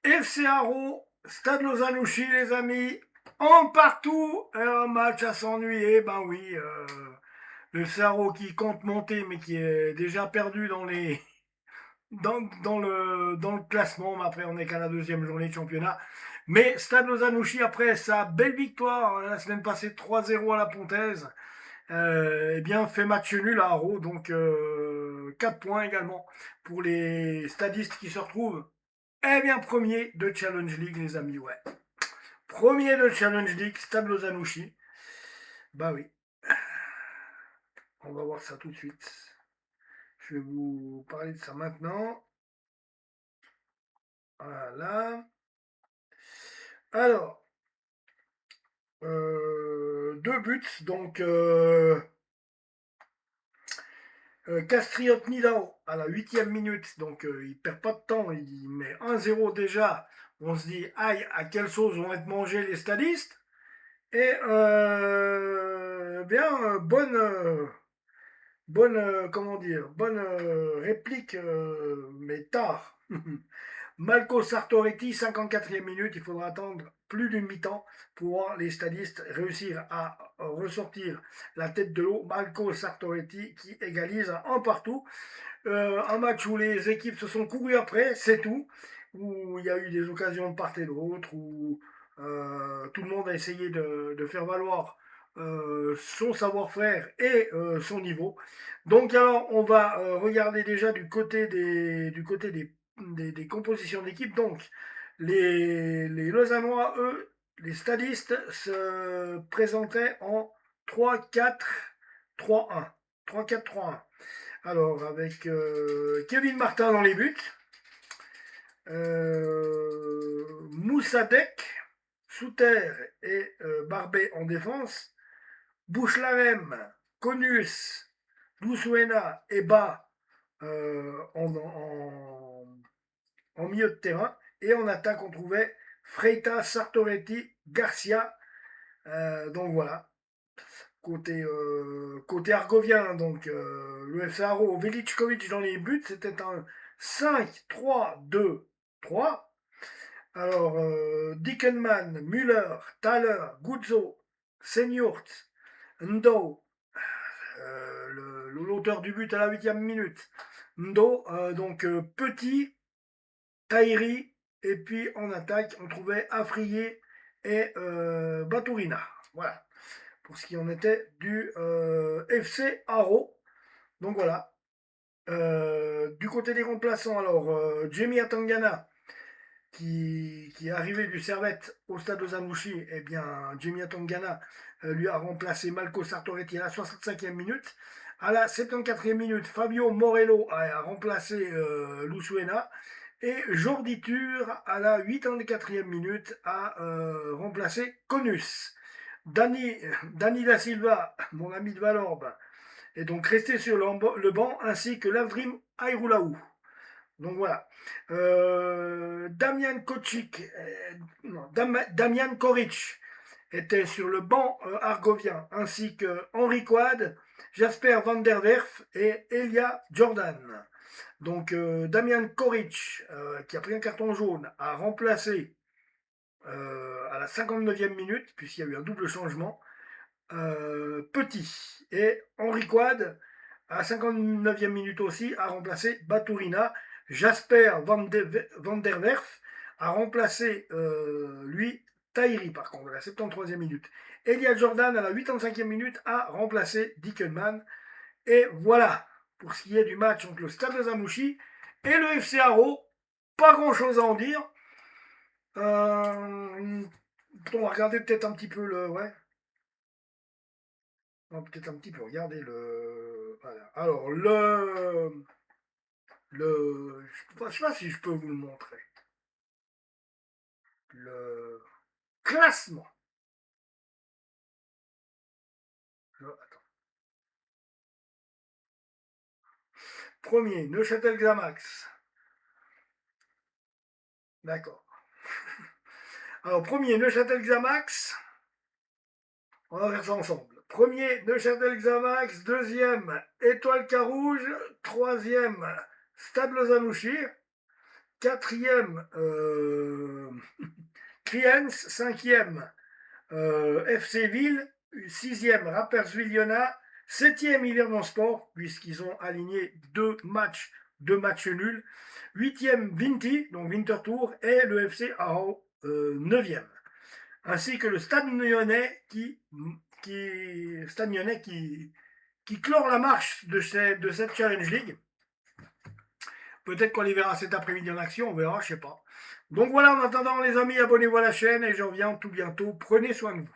FC Haro, Stade Lozanouchi, les amis, en partout, un match à s'ennuyer, ben oui, le FC Haro qui compte monter, mais qui est déjà perdu dans les... dans le classement, mais après on n'est qu'à la deuxième journée de championnat. Mais Stade Lozanouchi, après sa belle victoire la semaine passée 3-0 à la Pontaise, eh bien fait match nul à Haro, donc 4 points également pour les stadistes qui se retrouvent eh bien, premier de Challenge League, les amis, ouais. Premier de Challenge League, Stade Lozanouchi. Bah oui, on va voir ça tout de suite. Je vais vous parler de ça maintenant. Voilà. Alors, deux buts. Donc, Castriot Nidao à la 8e minute. Donc, il perd pas de temps. Il met 1-0 déjà. On se dit, aïe, à quelle sauce vont être mangés les stadistes. Et bien, bonne, comment dire, bonne réplique, mais tard. Malco Sartoretti, 54e minute, il faudra attendre plus d'une mi-temps pour voir les stadistes réussir à ressortir la tête de l'eau. Malco Sartoretti qui égalise en partout. Un match où les équipes se sont courues après, c'est tout. Où il y a eu des occasions de part et d'autre, où tout le monde a essayé de faire valoir son savoir-faire et son niveau. Donc alors, on va regarder déjà du côté des compositions d'équipe. Donc, les Lausannois, eux, les stadistes, se présentaient en 3-4-3-1. 3-4-3-1. Alors, avec Kevin Martin dans les buts, Moussadek, Souter et Barbet en défense, Bouchlarem, Conus, Dousuena et Bas en milieu de terrain. Et en attaque, on trouvait Freita, Sartoretti, Garcia. Donc voilà. Côté argovien, donc le FC Haro, Veličković dans les buts, c'était un 5-3-2-3. Alors, Dickenman, Müller, Thaler, Guzzo, Seniort, Ndo, l'auteur du but à la 8e minute. Ndo, donc Petit, Taïri, et puis en attaque, on trouvait Afrié et Baturina. Voilà, pour ce qui en était du FC Haro. Donc voilà. Du côté des remplaçants, alors, Jamie Atangana, qui est arrivé du Servette au stade de Zanouchi, eh bien, Jamie Atangana lui a remplacé Malco Sartoretti à la 65e minute. À la 74e minute, Fabio Morello a remplacé Lusuena. Et Jordi Tur, à la 84e minute, a remplacé Conus. Dani da Silva, mon ami de Valorbe, est donc resté sur le banc, ainsi que Lavdrim Ayrulaou. Donc voilà. Damian Kocic, Damian Koric était sur le banc argovien, ainsi que Henri Quad, Jasper van der Werf et Elia Jordan. Donc Damian Koric, qui a pris un carton jaune, a remplacé à la 59e minute, puisqu'il y a eu un double changement, Petit. Et Henri Quad, à la 59e minute aussi, a remplacé Baturina. Jasper van der Werf a remplacé, lui, Taïri, par contre, à la 73e minute. Elia Jordan, à la 85e minute, a remplacé Dickenman. Et voilà, pour ce qui est du match entre le Stade de Zanouchi et le FC Haro, pas grand-chose à en dire. On va regarder peut-être un petit peu le... Ouais. On va peut-être un petit peu regarder le... Voilà. Alors, je ne sais pas si je peux vous le montrer. Le classement. Attends. Premier, Neuchâtel Xamax. D'accord. Alors, premier, Neuchâtel Xamax. On va faire ça ensemble. Premier, Neuchâtel Xamax. Deuxième, Étoile Carouge. Troisième, Stade Lozanouchi. Quatrième, Kriens, 5e FC Ville, 6e Rapperswil Jona, 7e Yvermont Sport, puisqu'ils ont aligné deux matchs nuls, 8e Vinti, donc Winterthur, et le FC Aarau, 9e. Ainsi que le Stade Lyonnais qui clore la marche de cette Challenge League. Peut-être qu'on les verra cet après-midi en action, on verra, je sais pas. Donc voilà, en attendant les amis, abonnez-vous à la chaîne et je reviens tout bientôt. Prenez soin de vous.